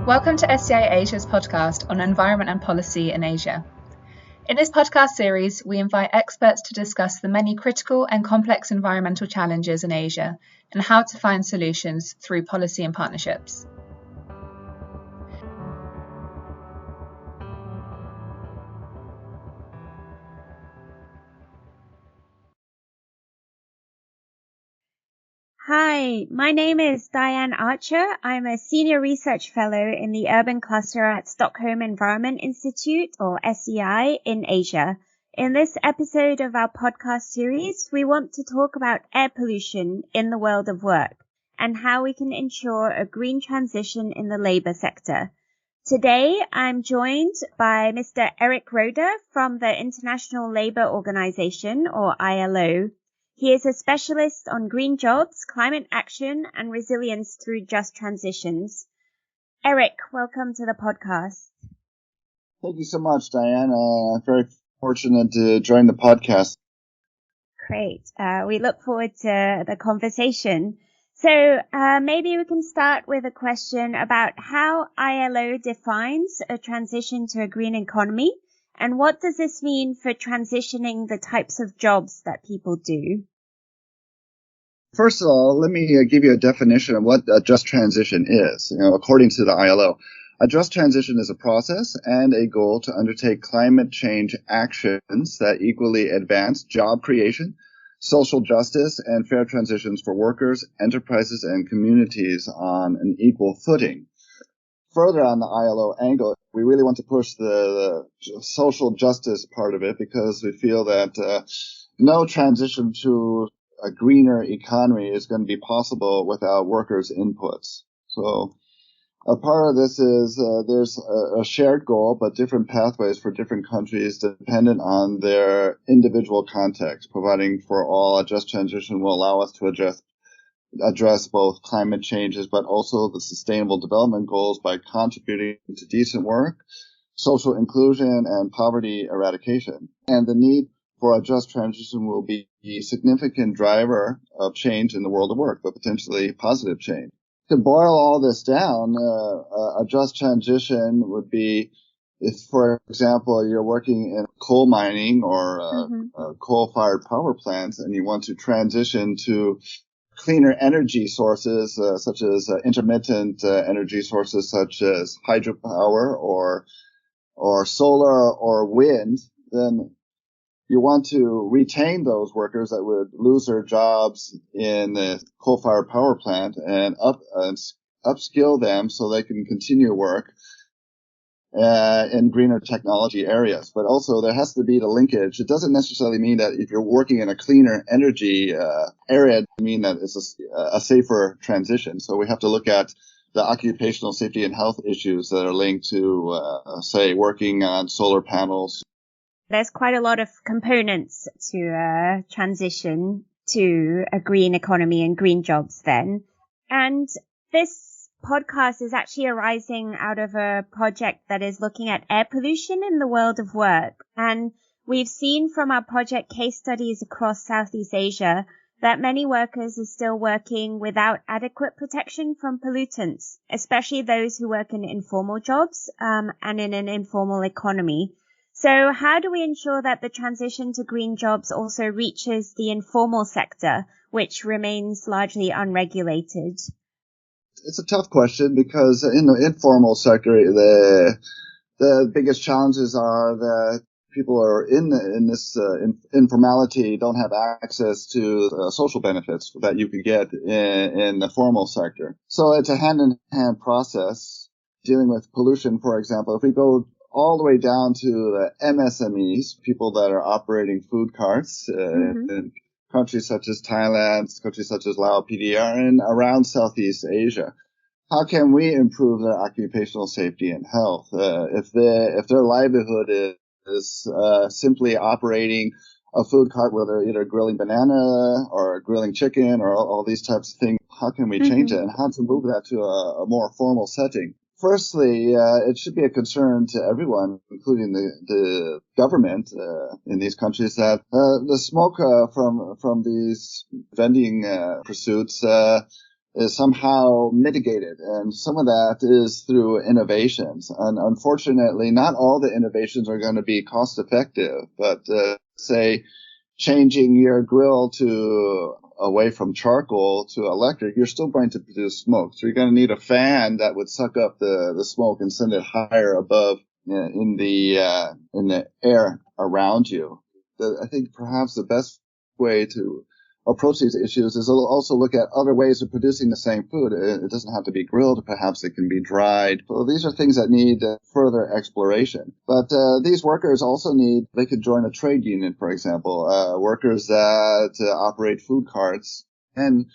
Welcome to SEI Asia's podcast on environment and policy in Asia. In this podcast series, we invite experts to discuss the many critical and complex environmental challenges in Asia and how to find solutions through policy and partnerships. Hi, my name is Diane Archer. I'm a Senior Research Fellow in the Urban Cluster at Stockholm Environment Institute, or SEI, in Asia. In this episode of our podcast series, we want to talk about air pollution in the world of work and how we can ensure a green transition in the labor sector. Today, I'm joined by Mr. Eric Roeder from the International Labour Organization, or ILO. He is a specialist on green jobs, climate action, and resilience through just transitions. Eric, welcome to the podcast. Thank you so much, Diane. I'm very fortunate to join the podcast. Great. We look forward to the conversation. So maybe we can start with a question about how ILO defines a transition to a green economy. And what does this mean for transitioning the types of jobs that people do? First of all, let me give you a definition of what a just transition is. According to the ILO, a just transition is a process and a goal to undertake climate change actions that equally advance job creation, social justice, and fair transitions for workers, enterprises, and communities on an equal footing. Further on the ILO angle, we really want to push the social justice part of it because we feel that no transition to a greener economy is going to be possible without workers' inputs. So a part of this is there's a shared goal, but different pathways for different countries dependent on their individual context. Providing for all, a just transition will allow us to address both climate changes, but also the sustainable development goals by contributing to decent work, social inclusion, and poverty eradication. And the need for a just transition will be a significant driver of change in the world of work, but potentially positive change. To boil all this down, a just transition would be if, for example, you're working in coal mining or coal-fired power plants and you want to transition to cleaner energy sources, such as intermittent energy sources such as hydropower or solar or wind, then you want to retain those workers that would lose their jobs in the coal-fired power plant and upskill them so they can continue work in greener technology areas. But also there has to be the linkage. It doesn't necessarily mean that if you're working in a cleaner energy area, it mean that it's a safer transition. So we have to look at the occupational safety and health issues that are linked to, say, working on solar panels. There's quite a lot of components to transition to a green economy and green jobs then. And this podcast is actually arising out of a project that is looking at air pollution in the world of work. And we've seen from our project case studies across Southeast Asia that many workers are still working without adequate protection from pollutants, especially those who work in informal jobs and in an informal economy. So how do we ensure that the transition to green jobs also reaches the informal sector, which remains largely unregulated? It's a tough question because in the informal sector, the biggest challenges are that people are in this informality don't have access to social benefits that you could get in the formal sector. So it's a hand-in-hand process dealing with pollution. For example, if we go all the way down to the MSMEs, people that are operating food carts in countries such as Thailand, countries such as Laos, PDR, and around Southeast Asia. How can we improve their occupational safety and health? If their livelihood is simply operating a food cart where they're either grilling banana or grilling chicken or all these types of things, how can we change it and how to move that to a more formal setting? Firstly, it should be a concern to everyone, including the government in these countries, that the smoke from these vending pursuits is somehow mitigated. And some of that is through innovations. And unfortunately, not all the innovations are going to be cost effective, but say changing your grill to away from charcoal to electric, you're still going to produce smoke. So you're going to need a fan that would suck up the smoke and send it higher above in the air around you. I think perhaps the best way to approach these issues is also look at other ways of producing the same food. It doesn't have to be grilled. Perhaps it can be dried. So these are things that need further exploration. But these workers also they could join a trade union, for example, workers that operate food carts. And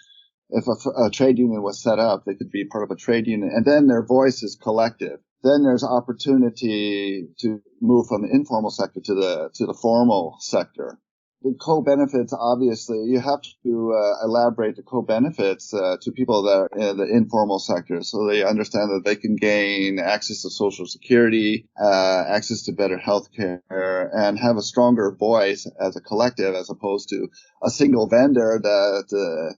if a trade union was set up, they could be part of a trade union. And then their voice is collective. Then there's opportunity to move from the informal sector to the formal sector. The co-benefits, obviously, you have to elaborate the co-benefits to people that are in the informal sector so they understand that they can gain access to Social Security, access to better health care, and have a stronger voice as a collective as opposed to a single vendor that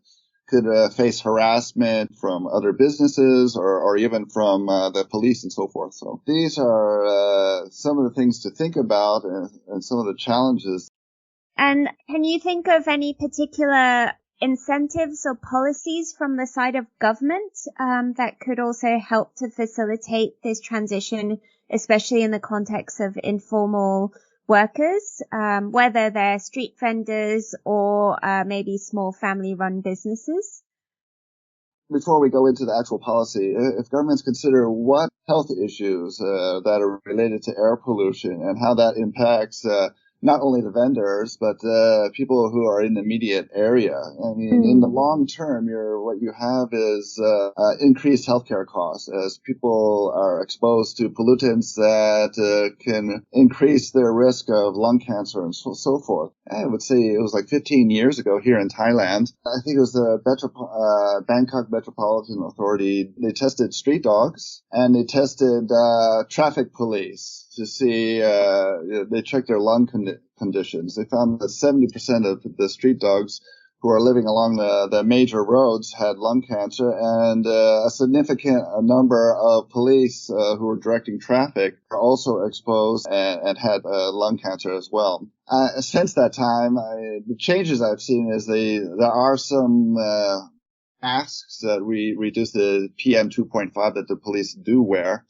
could face harassment from other businesses or even from the police and so forth. So these are some of the things to think about and some of the challenges. And can you think of any particular incentives or policies from the side of government that could also help to facilitate this transition, especially in the context of informal workers, whether they're street vendors or maybe small family-run businesses? Before we go into the actual policy, if governments consider what health issues that are related to air pollution and how that impacts not only the vendors, but people who are in the immediate area. I mean, in the long term, what you have is increased healthcare costs as people are exposed to pollutants that can increase their risk of lung cancer and so forth. I would say it was like 15 years ago here in Thailand. I think it was the Bangkok Metropolitan Authority. They tested street dogs and they tested traffic police to see, they checked their lung conditions. They found that 70% of the street dogs who are living along the major roads had lung cancer, and a significant number of police who were directing traffic are also exposed and had lung cancer as well. Since that time, the changes I've seen is there are some masks that reduce the PM 2.5 that the police do wear.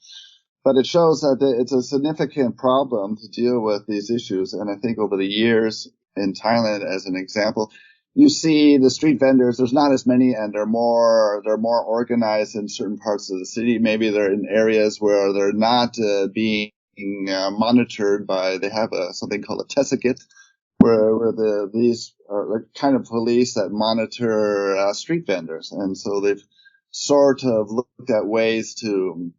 But it shows that it's a significant problem to deal with these issues. And I think over the years in Thailand, as an example, you see the street vendors, there's not as many and they're more organized in certain parts of the city. Maybe they're in areas where they're not being monitored they have something called a Tessakit, where these are like kind of police that monitor street vendors. And so they've sort of looked at ways to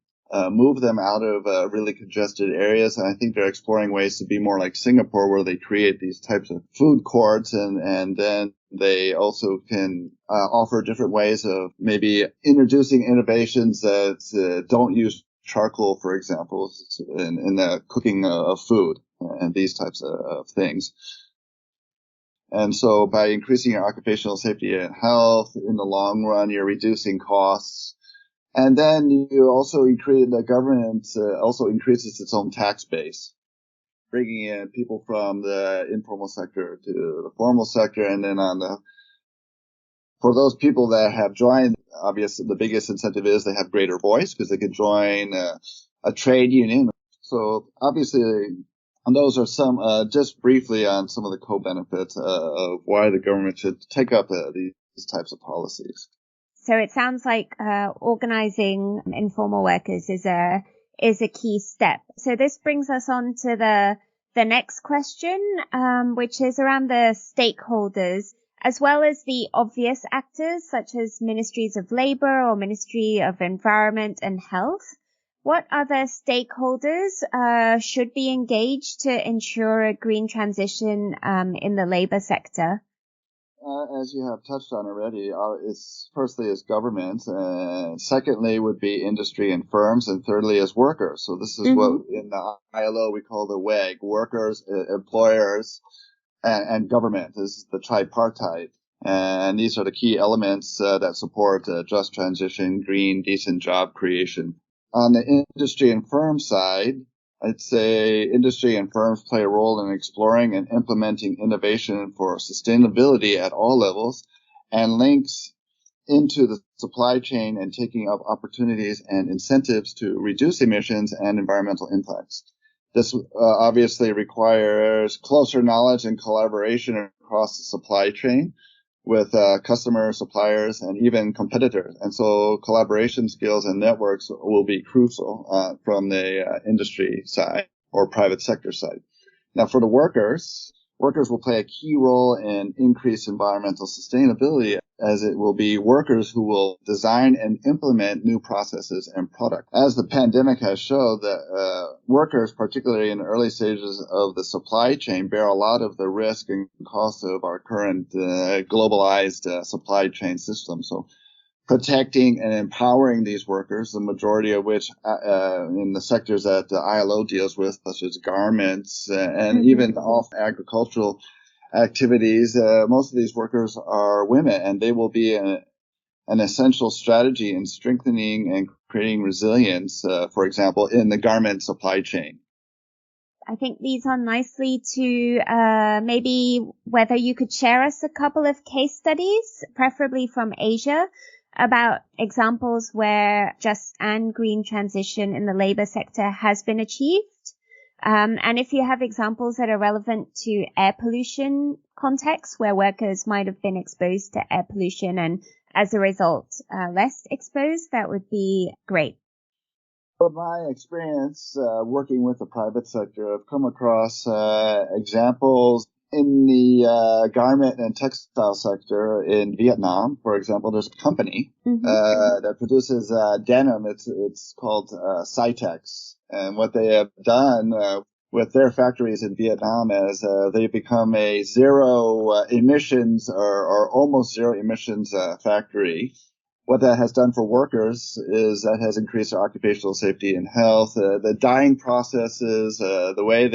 move them out of really congested areas. And I think they're exploring ways to be more like Singapore, where they create these types of food courts and then they also can offer different ways of maybe introducing innovations that don't use charcoal, for example, in the cooking of food and these types of things. And so by increasing your occupational safety and health, in the long run, you're reducing costs. And then you also the government also increases its own tax base, bringing in people from the informal sector to the formal sector. And then for those people that have joined, obviously the biggest incentive is they have greater voice because they can join a trade union. So obviously, and those are some, just briefly on some of the co-benefits of why the government should take up these types of policies. So it sounds like organizing informal workers is a key step. So this brings us on to the next question, which is around the stakeholders, as well as the obvious actors such as ministries of labor or Ministry of Environment and Health. What other stakeholders should be engaged to ensure a green transition in the labor sector? As you have touched on already, firstly is government, secondly would be industry and firms, and thirdly is workers. So this is what in the ILO we call the WEG, workers, employers, and government. This is the tripartite. And these are the key elements that support just transition, green, decent job creation. On the industry and firm side, I'd say industry and firms play a role in exploring and implementing innovation for sustainability at all levels and links into the supply chain and taking up opportunities and incentives to reduce emissions and environmental impacts. This obviously requires closer knowledge and collaboration across the supply chain with customers, suppliers, and even competitors. And so collaboration skills and networks will be crucial from the industry side or private sector side. Now, for the workers will play a key role in increased environmental sustainability, as it will be workers who will design and implement new processes and products. As the pandemic has shown, that workers, particularly in the early stages of the supply chain, bear a lot of the risk and cost of our current globalized supply chain system. So protecting and empowering these workers, the majority of which in the sectors that the ILO deals with, such as garments and even off agricultural activities, most of these workers are women, and they will be an essential strategy in strengthening and creating resilience, for example, in the garment supply chain. I think leads on nicely to maybe whether you could share us a couple of case studies, preferably from Asia, about examples where just and green transition in the labor sector has been achieved. And if you have examples that are relevant to air pollution contexts where workers might have been exposed to air pollution and as a result less exposed, that would be great. From my experience working with the private sector, I've come across examples in the garment and textile sector in Vietnam. For example, there's a company that produces denim. It's called Cytex. And what they have done with their factories in Vietnam is they've become a zero emissions or almost zero emissions factory. What that has done for workers is that has increased their occupational safety and health. The dyeing processes, the way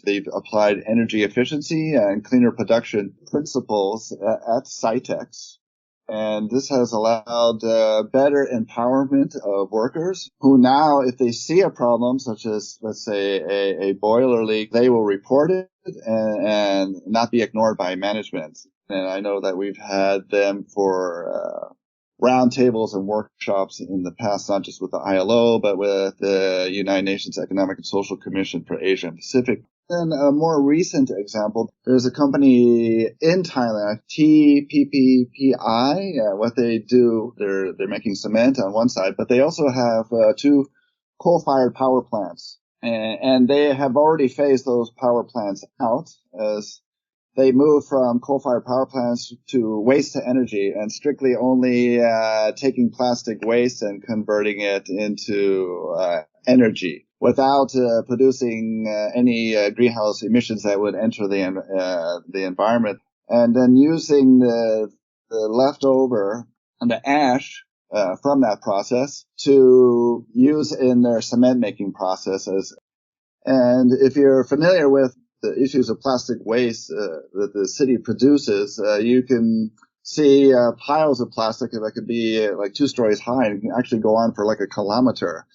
they've applied energy efficiency and cleaner production principles at Cytex. And this has allowed better empowerment of workers who now, if they see a problem, such as, let's say, a boiler leak, they will report it and not be ignored by management. And I know that we've had them for roundtables and workshops in the past, not just with the ILO, but with the United Nations Economic and Social Commission for Asia and Pacific. Then a more recent example, there's a company in Thailand, TPPPI. What they do, they're making cement on one side, but they also have two coal-fired power plants. And they have already phased those power plants out as they move from coal-fired power plants to waste to energy and strictly only taking plastic waste and converting it into energy without producing any greenhouse emissions that would enter the environment. And then using the leftover and the ash from that process to use in their cement making processes. And if you're familiar with the issues of plastic waste that the city produces, you can see piles of plastic that could be like 2 stories high and can actually go on for like a kilometer.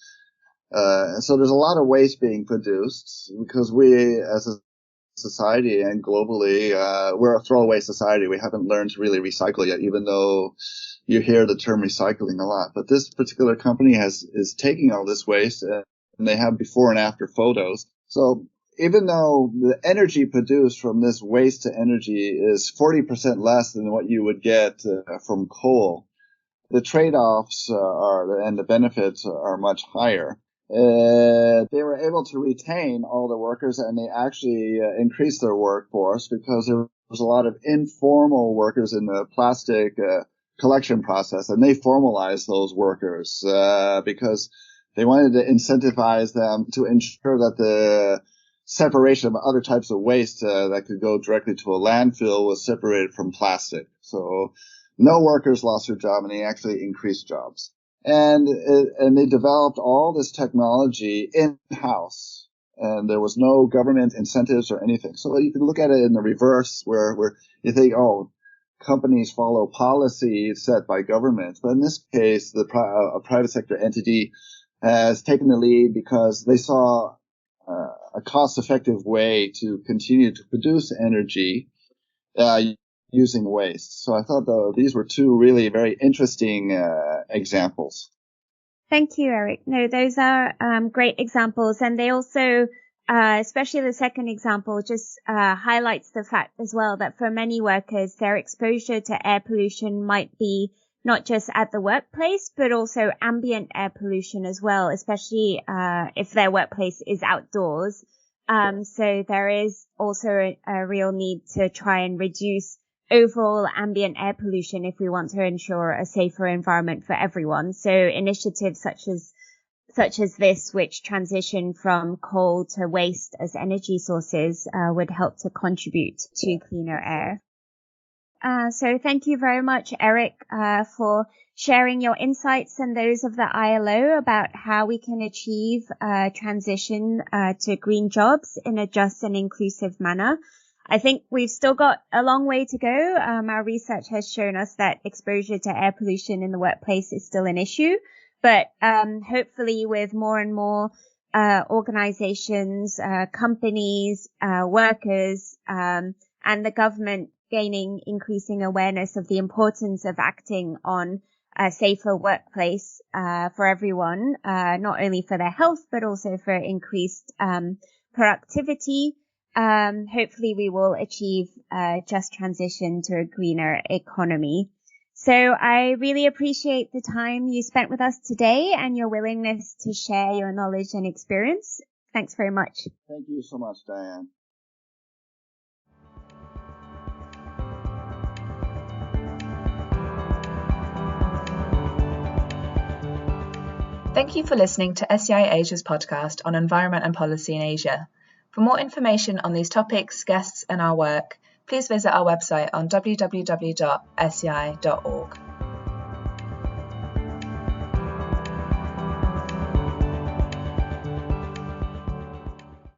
So there's a lot of waste being produced because we as a society and globally, we're a throwaway society. We haven't learned to really recycle yet, even though you hear the term recycling a lot. But this particular company is taking all this waste and they have before and after photos. So even though the energy produced from this waste to energy is 40% less than what you would get from coal, the trade-offs and the benefits are much higher. They were able to retain all the workers, and they actually increased their workforce because there was a lot of informal workers in the plastic collection process, and they formalized those workers because they wanted to incentivize them to ensure that the separation of other types of waste that could go directly to a landfill was separated from plastic. So no workers lost their job, and they actually increased jobs. And they developed all this technology in-house. and there was no government incentives or anything. So you can look at it in the reverse, where you think, oh, companies follow policy set by governments. But in this case, a private sector entity has taken the lead because they saw a cost-effective way to continue to produce energy using waste. So I thought these were two really very interesting examples. Thank you, Eric. No, those are great examples. And they also, especially the second example, just highlights the fact as well that for many workers, their exposure to air pollution might be not just at the workplace, but also ambient air pollution as well, especially if their workplace is outdoors. So there is also a real need to try and reduce overall ambient air pollution if we want to ensure a safer environment for everyone. So initiatives such as this, which transition from coal to waste as energy sources, would help to contribute to cleaner air. So thank you very much, Eric, for sharing your insights and those of the ILO about how we can achieve transition to green jobs in a just and inclusive manner. I think we've still got a long way to go. Our research has shown us that exposure to air pollution in the workplace is still an issue, but hopefully with more and more organizations, companies, workers, and the government gaining increasing awareness of the importance of acting on a safer workplace for everyone, not only for their health, but also for increased productivity. Hopefully we will achieve a just transition to a greener economy. So I really appreciate the time you spent with us today and your willingness to share your knowledge and experience. Thanks very much. Thank you so much, Diane. Thank you for listening to SEI Asia's podcast on environment and policy in Asia. For more information on these topics, guests, and our work, please visit our website on www.sei.org.